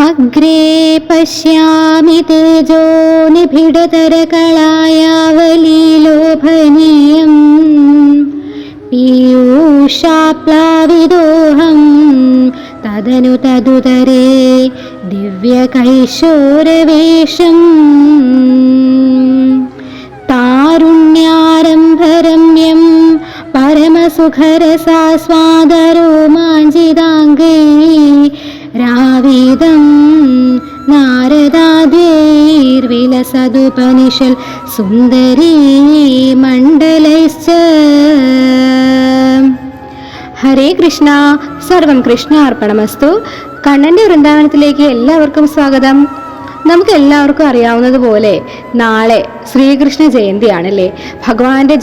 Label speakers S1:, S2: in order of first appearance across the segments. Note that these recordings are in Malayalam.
S1: അഗ്രേ പശ്യാമി തേജോ നിബിഡതരകളായാവലീലോഭനീയം പീയൂഷാപ്ലാവിദോഹം തദനു തദുദരേ ദിവ്യകൈശോരവേഷം താരുണ്യാരംഭരമ്യം പരമസുഖരസാസ്വാദരോമാഞ്ചിതാംഗൈ രാവിദം നാരദാദ്യൈർവിലസതുപനിഷൽ സുന്ദരീ മണ്ഡലൈശ്ച. ഹരേ കൃഷ്ണ. സർവം കൃഷ്ണ അർപ്പണമസ്തു. കണ്ണൻ്റെ വൃന്ദാവനത്തിലേക്ക് എല്ലാവർക്കും സ്വാഗതം. നമുക്ക് എല്ലാവർക്കും അറിയാവുന്നതുപോലെ നാളെ ശ്രീകൃഷ്ണ ജയന്തിയാണല്ലേ. ഭഗവാന്റെ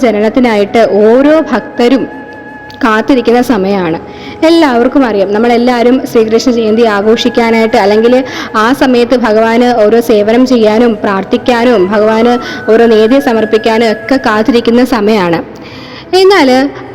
S1: ജനനത്തിനായിട്ട് ഓരോ ഭക്തരും കാത്തിരിക്കുന്ന സമയമാണ്. എല്ലാവർക്കും അറിയാം, നമ്മളെല്ലാവരും ശ്രീകൃഷ്ണ ജയന്തി ആഘോഷിക്കാനായിട്ട് അല്ലെങ്കിൽ ആ സമയത്ത് ഭഗവാന് ഓരോ സേവനം ചെയ്യാനും പ്രാർത്ഥിക്കാനും ഭഗവാന് ഓരോ നേദ്യം സമർപ്പിക്കാനും ഒക്കെ കാത്തിരിക്കുന്ന സമയമാണ്. എന്നാൽ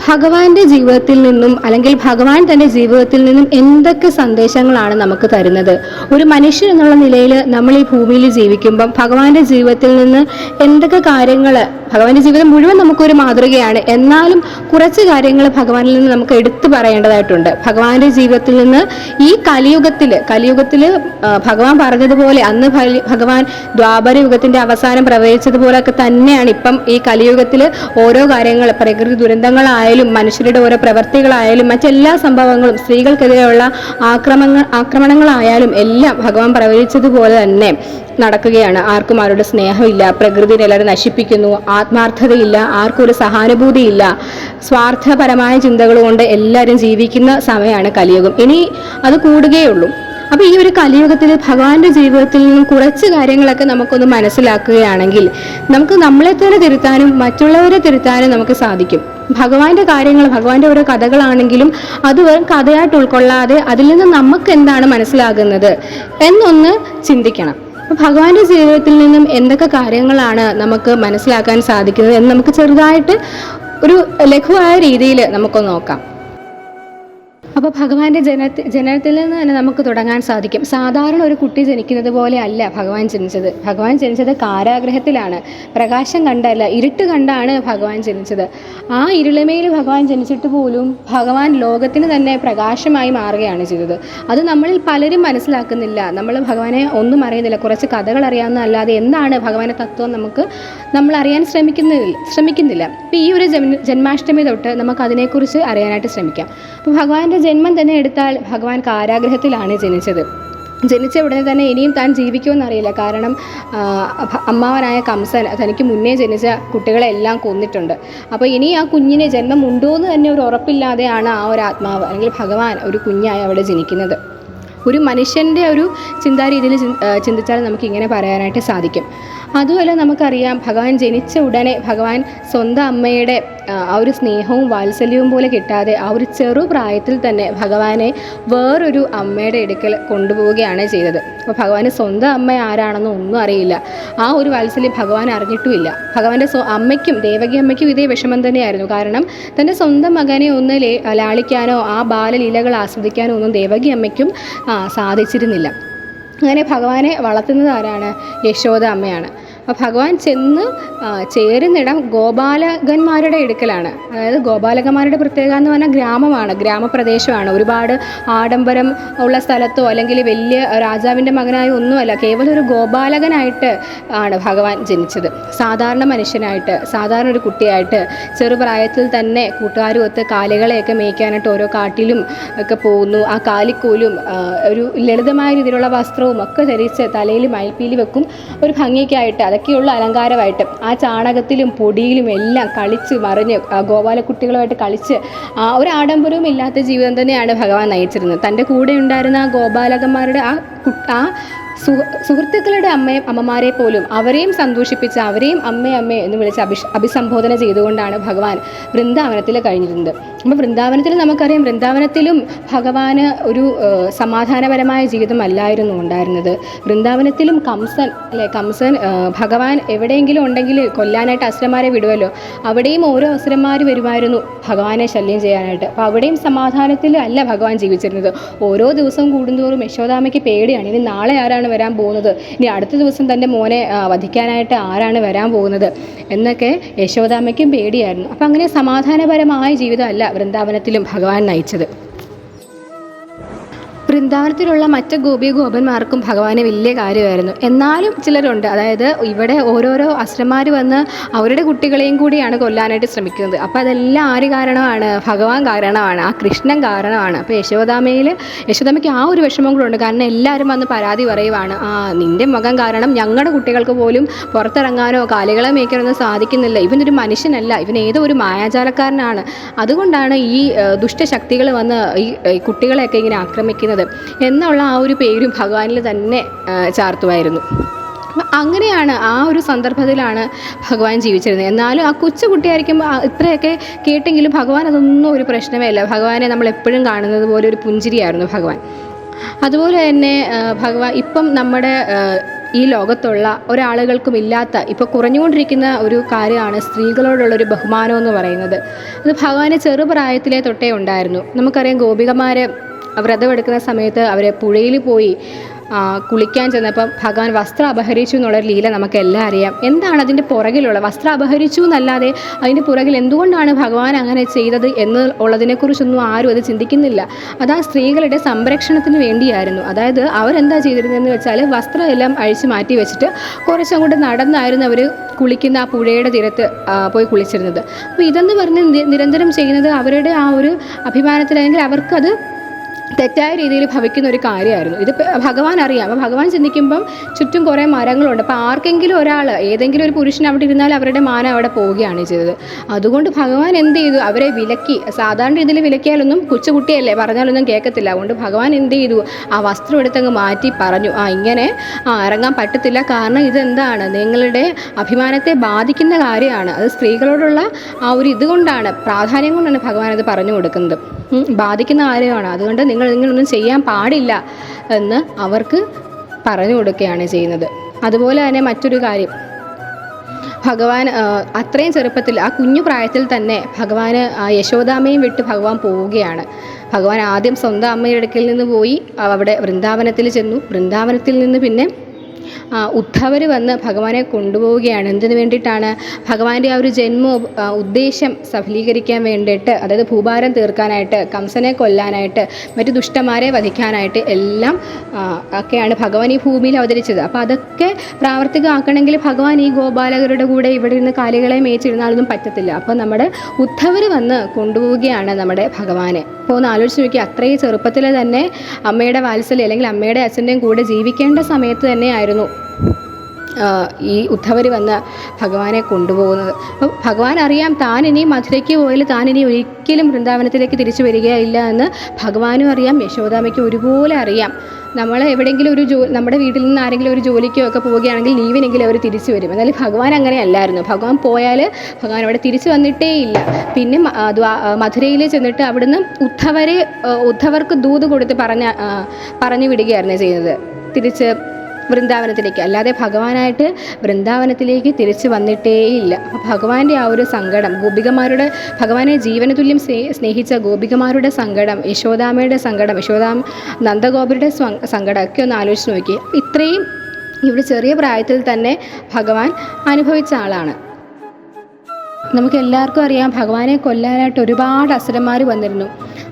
S1: ഭഗവാന്റെ ജീവിതത്തിൽ നിന്നും അല്ലെങ്കിൽ ഭഗവാൻ തൻ്റെ ജീവിതത്തിൽ നിന്നും എന്തൊക്കെ സന്ദേശങ്ങളാണ് നമുക്ക് തരുന്നത്? ഒരു മനുഷ്യൻ എന്നുള്ള നിലയിൽ നമ്മൾ ഈ ഭൂമിയിൽ ജീവിക്കുമ്പം ഭഗവാന്റെ ജീവിതത്തിൽ നിന്ന് എന്തൊക്കെ കാര്യങ്ങൾ, ഭഗവാന്റെ ജീവിതം മുഴുവൻ നമുക്കൊരു മാതൃകയാണ്, എന്നാലും കുറച്ച് കാര്യങ്ങൾ ഭഗവാനിൽ നിന്ന് നമുക്ക് എടുത്തു പറയേണ്ടതായിട്ടുണ്ട്. ഭഗവാന്റെ ജീവിതത്തിൽ നിന്ന് ഈ കലിയുഗത്തിൽ ഭഗവാൻ പറഞ്ഞതുപോലെ അന്ന് ഭഗവാൻ ദ്വാപര യുഗത്തിന്റെ അവസാനം പ്രവചിച്ചതുപോലൊക്കെ തന്നെയാണ് ഇപ്പം ഈ കലിയുഗത്തിൽ ഓരോ കാര്യങ്ങൾ, പ്രകൃതി ദുരന്തങ്ങളായാലും മനുഷ്യരുടെ ഓരോ പ്രവർത്തികളായാലും മറ്റെല്ലാ സംഭവങ്ങളും, സ്ത്രീകൾക്കെതിരെയുള്ള ആക്രമണങ്ങളായാലും എല്ലാം ഭഗവാൻ പ്രവചിച്ചതുപോലെ തന്നെ നടക്കുകയാണ്. ആർക്കും ആരുടെ സ്നേഹമില്ല, പ്രകൃതിയെ എല്ലാവരും നശിപ്പിക്കുന്നു, ആത്മാർത്ഥതയില്ല, ആർക്കും ഒരു സഹാനുഭൂതിയില്ല, സ്വാർത്ഥപരമായ ചിന്തകൾ കൊണ്ട് എല്ലാവരും ജീവിക്കുന്ന സമയമാണ് കലിയുഗം. ഇനി അത് കൂടുകയുള്ളൂ. അപ്പൊ ഈ ഒരു കലിയുഗത്തിൽ ഭഗവാന്റെ ജീവിതത്തിൽ നിന്നും കുറച്ച് കാര്യങ്ങളൊക്കെ നമുക്കൊന്ന് മനസ്സിലാക്കുകയാണെങ്കിൽ നമുക്ക് നമ്മളെ തന്നെ തിരുത്താനും മറ്റുള്ളവരെ തിരുത്താനും നമുക്ക് സാധിക്കും. ഭഗവാന്റെ കാര്യങ്ങൾ, ഭഗവാന്റെ ഓരോ കഥകളാണെങ്കിലും അത് വെറും കഥയായിട്ട് ഉൾക്കൊള്ളാതെ അതിൽ നിന്ന് നമുക്ക് എന്താണ് മനസ്സിലാകുന്നത് എന്നൊന്ന് ചിന്തിക്കണം. അപ്പോൾ ഭഗവാന്റെ ജീവിതത്തിൽ നിന്നും എന്തൊക്കെ കാര്യങ്ങളാണ് നമുക്ക് മനസ്സിലാക്കാൻ സാധിക്കുന്നത് എന്ന് നമുക്ക് ചെറുതായിട്ട് ഒരു ലഘുവായ രീതിയിൽ നമുക്കൊന്ന് നോക്കാം. അപ്പോൾ ഭഗവാന്റെ ജനനത്തിൽ നിന്ന് തന്നെ നമുക്ക് തുടങ്ങാൻ സാധിക്കും. സാധാരണ ഒരു കുട്ടി ജനിക്കുന്നത് പോലെ അല്ല ഭഗവാൻ ജനിച്ചത്. ഭഗവാൻ ജനിച്ചത് കാരാഗ്രഹത്തിലാണ്. പ്രകാശം കണ്ടല്ല, ഇരുട്ട് കണ്ടാണ് ഭഗവാൻ ജനിച്ചത്. ആ ഇരുളിമയിൽ ഭഗവാൻ ജനിച്ചിട്ട് പോലും ഭഗവാൻ ലോകത്തിന് തന്നെ പ്രകാശമായി മാറുകയാണ് ചെയ്തത്. അത് നമ്മളിൽ പലരും മനസ്സിലാക്കുന്നില്ല. നമ്മൾ ഭഗവാനെ ഒന്നും അറിയുന്നില്ല. കുറച്ച് കഥകൾ അറിയാവുന്നതല്ലാതെ എന്താണ് ഭഗവാന്റെ തത്വം നമ്മൾ അറിയാൻ ശ്രമിക്കുന്നില്ല. അപ്പോൾ ഈ ഒരു ജന്മാഷ്ടമി തൊട്ട് നമുക്ക് അതിനെക്കുറിച്ച് അറിയാനായിട്ട് ശ്രമിക്കാം. അപ്പോൾ ഭഗവാന്റെ ജന്മം തന്നെ എടുത്താൽ ഭഗവാൻ കാരാഗ്രഹത്തിലാണ് ജനിച്ചത്. ജനിച്ച ഉടനെ തന്നെ ഇനിയും താൻ ജീവിക്കുമെന്നറിയില്ല. കാരണം അമ്മാവനായ കംസൻ തനിക്ക് മുന്നേ ജനിച്ച കുട്ടികളെല്ലാം കൊന്നിട്ടുണ്ട്. അപ്പോൾ ഇനി ആ കുഞ്ഞിന് ജന്മം ഉണ്ടോ എന്ന് തന്നെ ഒരു ഉറപ്പില്ലാതെയാണ് ആ ഒരു ആത്മാവ് അല്ലെങ്കിൽ ഭഗവാൻ ഒരു കുഞ്ഞായി അവിടെ ജനിക്കുന്നത്. ഒരു മനുഷ്യൻ്റെ ഒരു ചിന്താരീതിയിൽ ചിന്തിച്ചാൽ നമുക്ക് ഇങ്ങനെ പറയാനായിട്ട് സാധിക്കും. അതുപോലെ നമുക്കറിയാം, ഭഗവാൻ ജനിച്ച ഉടനെ ഭഗവാൻ സ്വന്തം അമ്മയുടെ ആ ഒരു സ്നേഹവും വാത്സല്യവും പോലെ കിട്ടാതെ ആ ഒരു ചെറുപ്രായത്തിൽ തന്നെ ഭഗവാനെ വേറൊരു അമ്മയുടെ അടുക്കൽ കൊണ്ടുപോവുകയാണ് ചെയ്തത്. അപ്പോൾ ഭഗവാന് സ്വന്തം അമ്മ ആരാണെന്നോ ഒന്നും അറിയില്ല. ആ ഒരു വാത്സല്യം ഭഗവാൻ അറിഞ്ഞിട്ടുമില്ല. ഭഗവാന്റെ ദേവകി അമ്മയ്ക്കും ഇതേ വിഷമം തന്നെയായിരുന്നു. കാരണം തൻ്റെ സ്വന്തം മകനെ ഒന്ന് ലാളിക്കാനോ ആ ബാലലീലകൾ ആസ്വദിക്കാനോ ഒന്നും ദേവകി അമ്മയ്ക്കും സാധിച്ചിരുന്നില്ല. അങ്ങനെ ഭഗവാനെ വളർത്തുന്നത് ആരാണ്? യശോദ അമ്മയാണ്. അപ്പോൾ ഭഗവാൻ ചെന്ന് ചേരുന്നിടം ഗോപാലകന്മാരുടെ അടുക്കലാണ്. അതായത് ഗോപാലകന്മാരുടെ പ്രത്യേകത എന്ന് പറഞ്ഞാൽ ഗ്രാമപ്രദേശമാണ്. ഒരുപാട് ആഡംബരം ഉള്ള സ്ഥലത്തോ അല്ലെങ്കിൽ വലിയ രാജാവിൻ്റെ മകനായോ ഒന്നുമല്ല. കേവലം ഒരു ഗോപാലകനായിട്ട് ആണ് ഭഗവാൻ ജനിച്ചത്. സാധാരണ മനുഷ്യനായിട്ട്, സാധാരണ ഒരു കുട്ടിയായിട്ട് ചെറുപ്രായത്തിൽ തന്നെ കൂട്ടുകാരുമൊത്ത് കാലികളെയൊക്കെ മേയ്ക്കാനായിട്ട് ഓരോ കാട്ടിലും ഒക്കെ പോകുന്നു. ആ കാലിക്കോലും ഒരു ലളിതമായ രീതിയിലുള്ള വസ്ത്രവും ഒക്കെ ധരിച്ച് തലയിൽ മയിൽപ്പീലി വെക്കും. ഒരു ഭംഗിക്കായിട്ട് അതൊക്കെയുള്ള അലങ്കാരമായിട്ട് ആ ചാണകത്തിലും പൊടിയിലും എല്ലാം കളിച്ച് മറിഞ്ഞ് ഗോപാലക്കുട്ടികളുമായിട്ട് കളിച്ച് ഒരു ആഡംബരവും ഇല്ലാത്ത ജീവിതം തന്നെയാണ് ഭഗവാൻ നയിച്ചിരുന്നത്. തൻ്റെ കൂടെ ഉണ്ടായിരുന്ന ആ ഗോപാലകന്മാരുടെ ആ സുഹൃത്തുക്കളുടെ അമ്മമാരെ പോലും അവരെയും സന്തോഷിപ്പിച്ച് അവരെയും അമ്മേ അമ്മേ എന്ന് വിളിച്ച് അഭിസംബോധന ചെയ്തുകൊണ്ടാണ് ഭഗവാൻ വൃന്ദാവനത്തിൽ കഴിഞ്ഞിരുന്നത്. അപ്പോൾ വൃന്ദാവനത്തിൽ നമുക്കറിയാം, വൃന്ദാവനത്തിലും ഭഗവാന് ഒരു സമാധാനപരമായ ജീവിതമല്ലായിരുന്നു ഉണ്ടായിരുന്നത്. വൃന്ദാവനത്തിലും കംസൻ ഭഗവാൻ എവിടെയെങ്കിലും ഉണ്ടെങ്കിൽ കൊല്ലാനായിട്ട് അസുരന്മാരെ വിടുമല്ലോ, അവിടെയും ഓരോ അസുരന്മാർ വരുമായിരുന്നു ഭഗവാനെ ശല്യം ചെയ്യാനായിട്ട്. അപ്പോൾ അവിടെയും സമാധാനത്തിൽ അല്ല ഭഗവാൻ ജീവിച്ചിരുന്നത്. ഓരോ ദിവസവും കൂടുന്തോറും യശോദാമ്മയ്ക്ക് പേടിയാണ്, ഇനി നാളെ ആരാണ് വരാൻ പോകുന്നത്, ഇനി അടുത്ത ദിവസം തൻ്റെ മോനെ വധിക്കാനായിട്ട് ആരാണ് വരാൻ പോകുന്നത് എന്നൊക്കെ യശോദാമ്മയ്ക്കും പേടിയായിരുന്നു. അപ്പം അങ്ങനെ സമാധാനപരമായ ജീവിതമല്ല വൃന്ദാവനത്തിലും ഭഗവാൻ നയിച്ചത്. വൃന്ദാവനത്തിലുള്ള മറ്റ് ഗോപന്മാർക്കും ഭഗവാനെ വലിയ കാര്യമായിരുന്നു. എന്നാലും ചിലരുണ്ട്, അതായത് ഇവിടെ ഓരോരോ അസുരന്മാർ വന്ന് അവരുടെ കുട്ടികളെയും കൂടിയാണ് കൊല്ലാനായിട്ട് ശ്രമിക്കുന്നത്. അപ്പോൾ അതെല്ലാം ആര് കാരണമാണ്? ഭഗവാൻ കാരണമാണ്, ആ കൃഷ്ണൻ കാരണമാണ്. അപ്പോൾ യശോദാമ്മയ്ക്ക് ആ ഒരു വിഷമം കൂടെ ഉണ്ട്. കാരണം എല്ലാവരും വന്ന് പരാതി പറയുവാണ്, നിൻ്റെ മകൻ കാരണം ഞങ്ങളുടെ കുട്ടികൾക്ക് പോലും പുറത്തിറങ്ങാനോ കാലികളെ മേയ്ക്കാനോ സാധിക്കുന്നില്ല, ഇവനൊരു മനുഷ്യനല്ല, ഇവൻ ഏതോ ഒരു മായാജാലക്കാരനാണ്, അതുകൊണ്ടാണ് ഈ ദുഷ്ടശക്തികൾ വന്ന് ഈ കുട്ടികളെയൊക്കെ ഇങ്ങനെ ആക്രമിക്കുന്നത് എന്നുള്ള ആ ഒരു പേരും ഭഗവാനിൽ തന്നെ ചാർത്തുമായിരുന്നു. അങ്ങനെയാണ്, ആ ഒരു സന്ദർഭത്തിലാണ് ഭഗവാൻ ജീവിച്ചിരുന്നത്. എന്നാലും ആ കൊച്ചുകുട്ടിയായിരിക്കുമ്പോൾ ഇത്രയൊക്കെ കേട്ടെങ്കിലും ഭഗവാൻ അതൊന്നും ഒരു പ്രശ്നമേ അല്ല. ഭഗവാനെ നമ്മൾ എപ്പോഴും കാണുന്നത് പോലെ ഒരു പുഞ്ചിരിയായിരുന്നു ഭഗവാൻ. അതുപോലെ തന്നെ ഭഗവാൻ ഇപ്പം നമ്മുടെ ഈ ലോകത്തുള്ള ഒരാളുകൾക്കും ഇല്ലാത്ത, ഇപ്പോൾ കുറഞ്ഞുകൊണ്ടിരിക്കുന്ന ഒരു കാര്യമാണ് സ്ത്രീകളോടുള്ളൊരു ബഹുമാനം എന്ന് പറയുന്നത്. അത് ഭഗവാന് ചെറുപ്രായത്തിലെ തൊട്ടേ ഉണ്ടായിരുന്നു. നമുക്കറിയാം, ഗോപികമാർ വ്രതമെടുക്കുന്ന സമയത്ത് അവരെ പുഴയിൽ പോയി കുളിക്കാൻ ചെന്നപ്പം ഭഗവാൻ വസ്ത്രം അപഹരിച്ചു എന്നുള്ളൊരു ലീല നമുക്കെല്ലാം അറിയാം. എന്താണ് അതിൻ്റെ പുറകിലുള്ള? വസ്ത്രം അപഹരിച്ചു എന്നല്ലാതെ അതിൻ്റെ പുറകിൽ എന്തുകൊണ്ടാണ് ഭഗവാൻ അങ്ങനെ ചെയ്തത് എന്നുള്ളതിനെക്കുറിച്ചൊന്നും ആരും അത് ചിന്തിക്കുന്നില്ല. അത് ആ സ്ത്രീകളുടെ സംരക്ഷണത്തിന് വേണ്ടിയായിരുന്നു. അതായത് അവരെന്താ ചെയ്തിരുന്നതെന്ന് വെച്ചാൽ വസ്ത്രം എല്ലാം അഴിച്ചു മാറ്റി വെച്ചിട്ട് കുറച്ചങ്ങോട്ട് നടന്നായിരുന്നു അവർ കുളിക്കുന്ന ആ പുഴയുടെ തീരത്ത് പോയി കുളിച്ചിരുന്നത്. അപ്പോൾ ഇതെന്ന് പറഞ്ഞ് നിരന്തരം ചെയ്യുന്നത് അവരുടെ ആ ഒരു അഭിമാനത്തിലാണെങ്കിൽ അവർക്കത് തെറ്റായ രീതിയിൽ ഭവിക്കുന്ന ഒരു കാര്യമായിരുന്നു. ഇത് ഭഗവാൻ അറിയാം. അപ്പോൾ ഭഗവാൻ ചിന്തിക്കുമ്പം ചുറ്റും കുറേ മരങ്ങളുണ്ട്. അപ്പോൾ ആർക്കെങ്കിലും ഒരാൾ, ഏതെങ്കിലും ഒരു പുരുഷൻ അവിടെ ഇരുന്നാൽ അവരുടെ മാനം അവിടെ പോവുകയാണ് ചെയ്തത്. അതുകൊണ്ട് ഭഗവാൻ എന്ത് ചെയ്തു? അവരെ വിലക്കി. സാധാരണ രീതിയിൽ വിലക്കിയാലൊന്നും കൊച്ചുകുട്ടിയല്ലേ, പറഞ്ഞാലൊന്നും കേൾക്കത്തില്ല. അതുകൊണ്ട് ഭഗവാൻ എന്ത് ചെയ്തു? ആ വസ്ത്രം എടുത്തങ്ങ് മാറ്റി പറഞ്ഞു, ഇങ്ങനെ ഇറങ്ങാൻ പറ്റത്തില്ല, കാരണം ഇതെന്താണ്, നിങ്ങളുടെ അഭിമാനത്തെ ബാധിക്കുന്ന കാര്യമാണ്. അത് സ്ത്രീകളോടുള്ള ആ ഒരു ഇതുകൊണ്ടാണ്, പ്രാധാന്യം കൊണ്ടാണ് ഭഗവാൻ അത് പറഞ്ഞു കൊടുക്കുന്നത്. ബാധിക്കുന്ന കാര്യമാണ്, അതുകൊണ്ട് നിങ്ങളൊന്നും ചെയ്യാൻ പാടില്ല എന്ന് അവർക്ക് പറഞ്ഞു കൊടുക്കുകയാണ് ചെയ്യുന്നത്. അതുപോലെ തന്നെ മറ്റൊരു കാര്യം, ഭഗവാൻ അത്രയും ചെറുപ്പത്തിൽ, ആ കുഞ്ഞു പ്രായത്തിൽ തന്നെ ഭഗവാന് യശോദാമ്മയും വിട്ട് ഭഗവാൻ പോവുകയാണ്. ഭഗവാൻ ആദ്യം സ്വന്തം അമ്മയുടെ അടുക്കൽ നിന്ന് പോയി അവിടെ വൃന്ദാവനത്തിൽ ചെന്നു. വൃന്ദാവനത്തിൽ നിന്ന് പിന്നെ ഉദ്ധവർ വന്ന് ഭഗവാനെ കൊണ്ടുപോവുകയാണ്. എന്തിനു വേണ്ടിയിട്ടാണ്? ഭഗവാന്റെ ആ ഒരു ഉദ്ദേശം സഫലീകരിക്കാൻ വേണ്ടിയിട്ട്, അതായത് ഭൂഭാരം തീർക്കാനായിട്ട്, കംസനെ കൊല്ലാനായിട്ട്, മറ്റു ദുഷ്ടന്മാരെ വധിക്കാനായിട്ട് എല്ലാം ഒക്കെയാണ് ഭഗവാൻ ഈ ഭൂമിയിൽ അവതരിച്ചത്. അപ്പോൾ അതൊക്കെ പ്രാവർത്തികമാക്കണമെങ്കിൽ ഭഗവാൻ ഈ ഗോപാലകരുടെ കൂടെ ഇവിടെ ഇരുന്ന് കാലികളെ മേയിച്ചിരുന്നാലൊന്നും പറ്റത്തില്ല. അപ്പോൾ നമ്മുടെ ഉദ്ധവർ വന്ന് കൊണ്ടുപോവുകയാണ് നമ്മുടെ ഭഗവാനെ. അപ്പോൾ ഒന്ന് ആലോചിച്ച് നോക്കി, അത്രയും ചെറുപ്പത്തിൽ തന്നെ അമ്മയുടെ വാത്സല്യം അല്ലെങ്കിൽ അമ്മയുടെ അച്ഛൻ്റെയും കൂടെ ജീവിക്കേണ്ട സമയത്ത് തന്നെയായിരുന്നു ഈ ഉദ്ധവർ വന്ന് ഭഗവാനെ കൊണ്ടുപോകുന്നത്. അപ്പോൾ ഭഗവാൻ അറിയാം, താൻ ഇനി മധുരയ്ക്ക് പോയാൽ താൻ ഇനി ഒരിക്കലും വൃന്ദാവനത്തിലേക്ക് തിരിച്ചു വരികയില്ല എന്ന് ഭഗവാനും അറിയാം, യശോദാമ്മയ്ക്ക് ഒരുപോലെ അറിയാം. നമ്മൾ എവിടെയെങ്കിലും നമ്മുടെ വീട്ടിൽ നിന്ന് ആരെങ്കിലും ഒരു ജോലിക്കോ ഒക്കെ പോവുകയാണെങ്കിൽ ലീവിനെങ്കിലും അവർ തിരിച്ചു വരും. എന്നാൽ ഭഗവാൻ അങ്ങനെ അല്ലായിരുന്നു. ഭഗവാൻ പോയാൽ ഭഗവാൻ അവിടെ തിരിച്ചു വന്നിട്ടേ ഇല്ല. പിന്നെ മധുരയിൽ ചെന്നിട്ട് അവിടുന്ന് ഉദ്ധവർക്ക് ദൂത് കൊടുത്ത് പറഞ്ഞു വിടുകയായിരുന്നു ചെയ്യുന്നത് തിരിച്ച് വൃന്ദാവനത്തിലേക്ക്. അല്ലാതെ ഭഗവാനായിട്ട് വൃന്ദാവനത്തിലേക്ക് തിരിച്ചു വന്നിട്ടേയില്ല. അപ്പോൾ ഭഗവാന്റെ ആ ഒരു സങ്കടം, ഭഗവാനെ ജീവനതുല്യം സ്നേഹിച്ച ഗോപികമാരുടെ സങ്കടം, യശോദാമ്മയുടെ സങ്കടം, നന്ദഗോപരുടെ സങ്കടം ഒക്കെ ഒന്ന് ആലോചിച്ച് നോക്കി. ഇത്രയും ഇവിടെ ചെറിയ പ്രായത്തിൽ തന്നെ ഭഗവാൻ അനുഭവിച്ച ആളാണ്. നമുക്ക് എല്ലാവർക്കും അറിയാം, ഭഗവാനെ കൊല്ലാനായിട്ട് ഒരുപാട് അസുരന്മാർ വന്നിരുന്നു.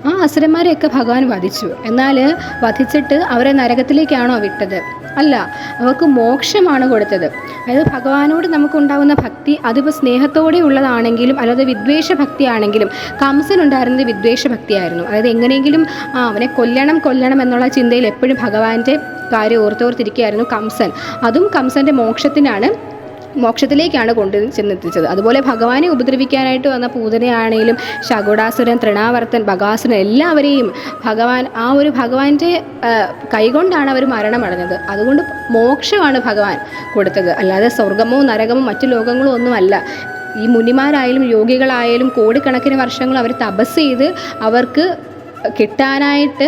S1: ആ അസുരന്മാരെയൊക്കെ ഭഗവാൻ വധിച്ചു. എന്നാൽ വധിച്ചിട്ട് അവരെ നരകത്തിലേക്കാണോ വിട്ടത്? അല്ല, അവർക്ക് മോക്ഷമാണ് കൊടുത്തത്. അതായത് ഭഗവാനോട് നമുക്കുണ്ടാകുന്ന ഭക്തി അതിപ്പോൾ സ്നേഹത്തോടെ ഉള്ളതാണെങ്കിലും അല്ലാതെ വിദ്വേഷ ഭക്തിയാണെങ്കിലും, കംസനുണ്ടായിരുന്നത് വിദ്വേഷ ഭക്തിയായിരുന്നു. അതായത് എങ്ങനെയെങ്കിലും അവനെ കൊല്ലണം എന്നുള്ള ചിന്തയിൽ എപ്പോഴും ഭഗവാന്റെ കാര്യം ഓർത്തോർത്തിരിക്കുകയായിരുന്നു കംസൻ. അതും കംസൻ്റെ മോക്ഷത്തിനാണ് മോക്ഷത്തിലേക്കാണ് കൊണ്ട് ചെന്നെത്തിച്ചത്. അതുപോലെ ഭഗവാനെ ഉപദ്രവിക്കാനായിട്ട് വന്ന പൂതനയാണെങ്കിലും ശകുടാസുരൻ, തൃണാവർത്തൻ, ബകാസുരൻ എല്ലാവരെയും ഭഗവാന്റെ കൈകൊണ്ടാണ് അവർ മരണമടഞ്ഞത്. അതുകൊണ്ട് മോക്ഷമാണ് ഭഗവാൻ കൊടുത്തത്, അല്ലാതെ സ്വർഗമോ നരകമോ മറ്റു ലോകങ്ങളോ ഒന്നുമല്ല. ഈ മുനിമാരായാലും യോഗികളായാലും കോടിക്കണക്കിന് വർഷങ്ങൾ അവർ തപസ് ചെയ്ത് അവർക്ക് കിട്ടാനായിട്ട്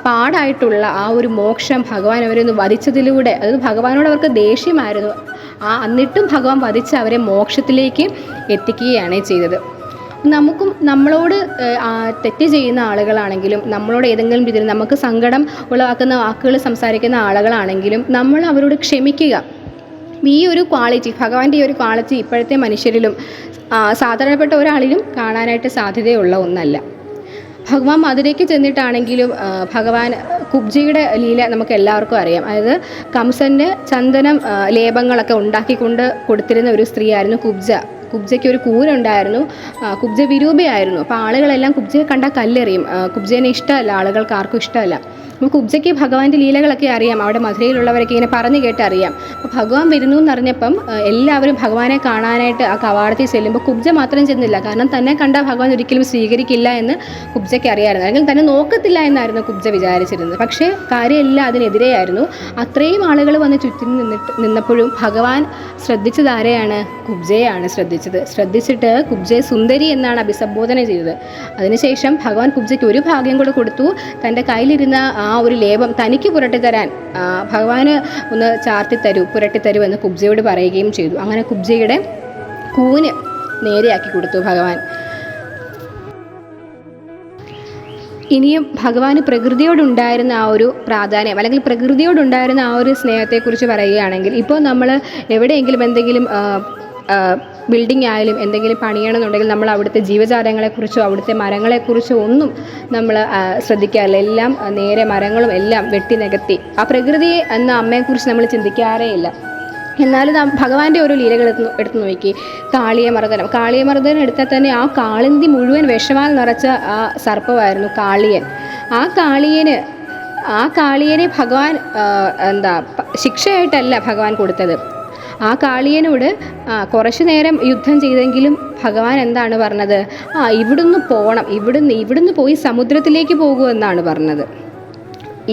S1: പാടായിട്ടുള്ള ആ ഒരു മോക്ഷം ഭഗവാൻ അവരൊന്ന് വധിച്ചതിലൂടെ, അതായത് ഭഗവാനോട് അവർക്ക് ദേഷ്യമായിരുന്നു, എന്നിട്ടും ഭഗവാൻ വധിച്ച് അവരെ മോക്ഷത്തിലേക്ക് എത്തിക്കുകയാണ് ചെയ്തത്. നമുക്കും നമ്മളോട് തെറ്റ് ചെയ്യുന്ന ആളുകളാണെങ്കിലും, നമ്മളോട് ഏതെങ്കിലും രീതിയിൽ നമുക്ക് സങ്കടം ഉളവാക്കുന്ന വാക്കുകൾ സംസാരിക്കുന്ന ആളുകളാണെങ്കിലും നമ്മൾ അവരോട് ക്ഷമിക്കുക. ഈ ഒരു ക്വാളിറ്റി, ഭഗവാന്റെ ഈ ഒരു ക്വാളിറ്റി ഇപ്പോഴത്തെ മനുഷ്യരിലും സാധാരണപ്പെട്ട ഒരാളിലും കാണാനായിട്ട് സാധ്യതയുള്ള ഒന്നല്ല. ഭഗവാൻ മധുരയ്ക്ക് ചെന്നിട്ടാണെങ്കിലും ഭഗവാൻ കുബ്ജയുടെ ലീല നമുക്ക് എല്ലാവർക്കും അറിയാം. അതായത് കംസൻ്റെ ചന്ദനം ലേപങ്ങളൊക്കെ ഉണ്ടാക്കിക്കൊണ്ട് കൊടുത്തിരുന്ന ഒരു സ്ത്രീയായിരുന്നു കുബ്ജ. കുബ്ജയ്ക്ക് ഒരു കൂരുണ്ടായിരുന്നു. കുബ്ജ വിരൂപയായിരുന്നു. അപ്പോൾ ആളുകളെല്ലാം കുബ്ജയെ കണ്ടാൽ കല്ലെറിയും. കുബ്ജേനെ ഇഷ്ടമല്ല, ആളുകൾക്ക് ആർക്കും ഇഷ്ടമല്ല. അപ്പോൾ കുബ്ജയ്ക്ക് ഭഗവാന്റെ ലീലകളൊക്കെ അറിയാം. അവിടെ മധുരയിലുള്ളവരൊക്കെ ഇങ്ങനെ പറഞ്ഞു കേട്ട് അറിയാം. അപ്പോൾ ഭഗവാൻ വരുന്നു എന്നറിഞ്ഞപ്പം എല്ലാവരും ഭഗവാനെ കാണാനായിട്ട് ആ കവാടത്തിൽ ചെല്ലുമ്പോൾ കുബ്ജ മാത്രം ചെന്നില്ല. കാരണം തന്നെ കണ്ട ഭഗവാൻ ഒരിക്കലും സ്വീകരിക്കില്ല എന്ന് കുബ്ജയ്ക്ക് അറിയാമായിരുന്നു. അല്ലെങ്കിൽ തന്നെ നോക്കത്തില്ല എന്നായിരുന്നു കുബ്ജ വിചാരിച്ചിരുന്നത്. പക്ഷേ കാര്യമെല്ലാം അതിനെതിരെയായിരുന്നു. അത്രയും ആളുകൾ വന്ന് ചുറ്റും നിന്നപ്പോഴും ഭഗവാൻ ശ്രദ്ധിച്ചത് ആരെയാണ്? കുബ്ജയെയാണ് ശ്രദ്ധിച്ചിട്ട് കുബ്ജയെ സുന്ദരി എന്നാണ് അഭിസംബോധന ചെയ്തത്. അതിനുശേഷം ഭഗവാൻ കുബ്ജയ്ക്ക് ഒരു ഭാഗ്യം കൂടെ കൊടുത്തു. തൻ്റെ കയ്യിലിരുന്ന ആ ഒരു ലേപം തനിക്ക് പുരട്ടിത്തരാൻ ഭഗവാന് ഒന്ന് പുരട്ടിത്തരൂ എന്ന് കുബ്ജയോട് പറയുകയും ചെയ്തു. അങ്ങനെ കുബ്ജയുടെ കൂന് നേരെയാക്കി കൊടുത്തു ഭഗവാൻ. ഇനിയും ഭഗവാന് പ്രകൃതിയോടുണ്ടായിരുന്ന ആ ഒരു പ്രാധാന്യം, അല്ലെങ്കിൽ പ്രകൃതിയോടുണ്ടായിരുന്ന ആ ഒരു സ്നേഹത്തെക്കുറിച്ച് പറയുകയാണെങ്കിൽ, ഇപ്പോൾ നമ്മൾ എവിടെയെങ്കിലും എന്തെങ്കിലും ബിൽഡിംഗ് ആയാലും എന്തെങ്കിലും പണിയണമെന്നുണ്ടെങ്കിൽ നമ്മൾ അവിടുത്തെ ജീവജാലങ്ങളെക്കുറിച്ചോ അവിടുത്തെ മരങ്ങളെക്കുറിച്ചോ ഒന്നും നമ്മൾ ശ്രദ്ധിക്കാറില്ല. എല്ലാം നേരെ മരങ്ങളും എല്ലാം വെട്ടി നികത്തി ആ പ്രകൃതി എന്ന അമ്മയെക്കുറിച്ച് നമ്മൾ ചിന്തിക്കാറേ ഇല്ല. എന്നാലും ഭഗവാന്റെ ഓരോ ലീലകൾ എടുത്തു നോക്കി. കാളിയമർദ്ദനം എടുത്താൽ തന്നെ ആ കാളിന്തി മുഴുവൻ വിഷമാൽ നിറച്ച ആ സർപ്പമായിരുന്നു കാളിയൻ. ആ കാളിയനെ ഭഗവാൻ ശിക്ഷയായിട്ടല്ല ഭഗവാൻ കൊടുത്തത്. ആ കാളിയനോട് കുറച്ചു നേരം യുദ്ധം ചെയ്തെങ്കിലും ഭഗവാൻ എന്താണ് പറഞ്ഞത്? ഇവിടുന്ന് പോകണം, ഇവിടുന്ന് പോയി സമുദ്രത്തിലേക്ക് പോകുമെന്നാണ് പറഞ്ഞത്.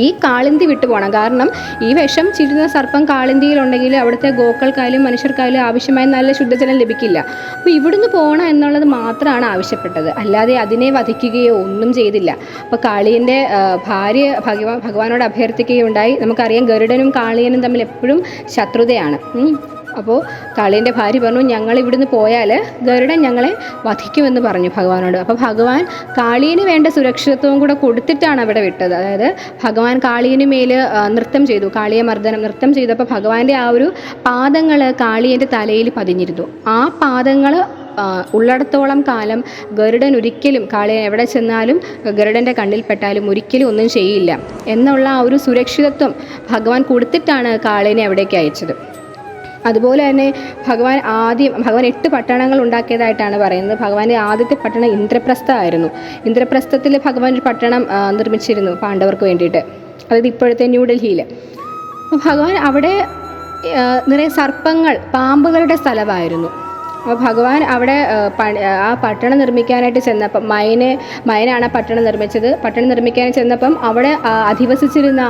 S1: ഈ കാളിന്തി വിട്ടു പോകണം. കാരണം ഈ വിഷം ചീറ്റുന്ന സർപ്പം കാളിന്തിയിലുണ്ടെങ്കിൽ അവിടുത്തെ ഗോക്കൾക്കായാലും മനുഷ്യർക്കായാലും ആവശ്യമായ നല്ല ശുദ്ധജലം ലഭിക്കില്ല. അപ്പോൾ ഇവിടുന്ന് പോകണം എന്നുള്ളത് മാത്രമാണ് ആവശ്യപ്പെട്ടത്, അല്ലാതെ അതിനെ വധിക്കുകയോ ഒന്നും ചെയ്തില്ല. അപ്പോൾ കാളിയൻ്റെ ഭാര്യ ഭഗവാനോട് അഭ്യർത്ഥിക്കുകയുണ്ടായി. നമുക്കറിയാം ഗരുഡനും കാളിയനും തമ്മിൽ എപ്പോഴും ശത്രുതയാണ്. അപ്പോൾ കാളിയൻ്റെ ഭാര്യ പറഞ്ഞു, ഞങ്ങൾ ഇവിടുന്ന് പോയാൽ ഗരുഡൻ ഞങ്ങളെ വധിക്കുമെന്ന് പറഞ്ഞു ഭഗവാനോട്. അപ്പോൾ ഭഗവാൻ കാളിയന് വേണ്ട സുരക്ഷിതത്വവും കൂടെ കൊടുത്തിട്ടാണ് അവിടെ വിട്ടത്. അതായത് ഭഗവാൻ കാളിയന് മേൽ നൃത്തം ചെയ്തു, കാളിയമർദ്ദനം നൃത്തം ചെയ്തപ്പോൾ ഭഗവാന്റെ ആ ഒരു പാദങ്ങൾ കാളിയൻ്റെ തലയിൽ പതിഞ്ഞിരുന്നു. ആ പാദങ്ങൾ ഉള്ളിടത്തോളം കാലം ഗരുഡൻ ഒരിക്കലും, കാളിയൻ എവിടെ ചെന്നാലും ഗരുഡൻ്റെ കണ്ണിൽപ്പെട്ടാലും ഒരിക്കലും ഒന്നും ചെയ്യില്ല എന്നുള്ള ആ ഒരു സുരക്ഷിതത്വം ഭഗവാൻ കൊടുത്തിട്ടാണ് കാളിയനെ അവിടേക്ക് അയച്ചത്. അതുപോലെ തന്നെ ഭഗവാൻ 8 പട്ടണങ്ങൾ ഉണ്ടാക്കിയതായിട്ടാണ് പറയുന്നത്. ഭഗവാന്റെ ആദ്യത്തെ പട്ടണം ഇന്ദ്രപ്രസ്ഥമായിരുന്നു. ഇന്ദ്രപ്രസ്ഥത്തിൽ ഭഗവാൻ ഒരു പട്ടണം നിർമ്മിച്ചിരുന്നു പാണ്ഡവർക്ക് വേണ്ടിയിട്ട്, അതായത് ഇപ്പോഴത്തെ ന്യൂഡൽഹിയിൽ. ഭഗവാൻ അവിടെ നിറയെ സർപ്പങ്ങൾ, പാമ്പുകളുടെ സ്ഥലമായിരുന്നു. അപ്പോൾ ഭഗവാൻ അവിടെ ആ പട്ടണം നിർമ്മിക്കാനായിട്ട് ചെന്നപ്പം മയനാണ് ആ പട്ടണം നിർമ്മിച്ചത്. പട്ടണം നിർമ്മിക്കാൻ ചെന്നപ്പം അവിടെ അധിവസിച്ചിരുന്ന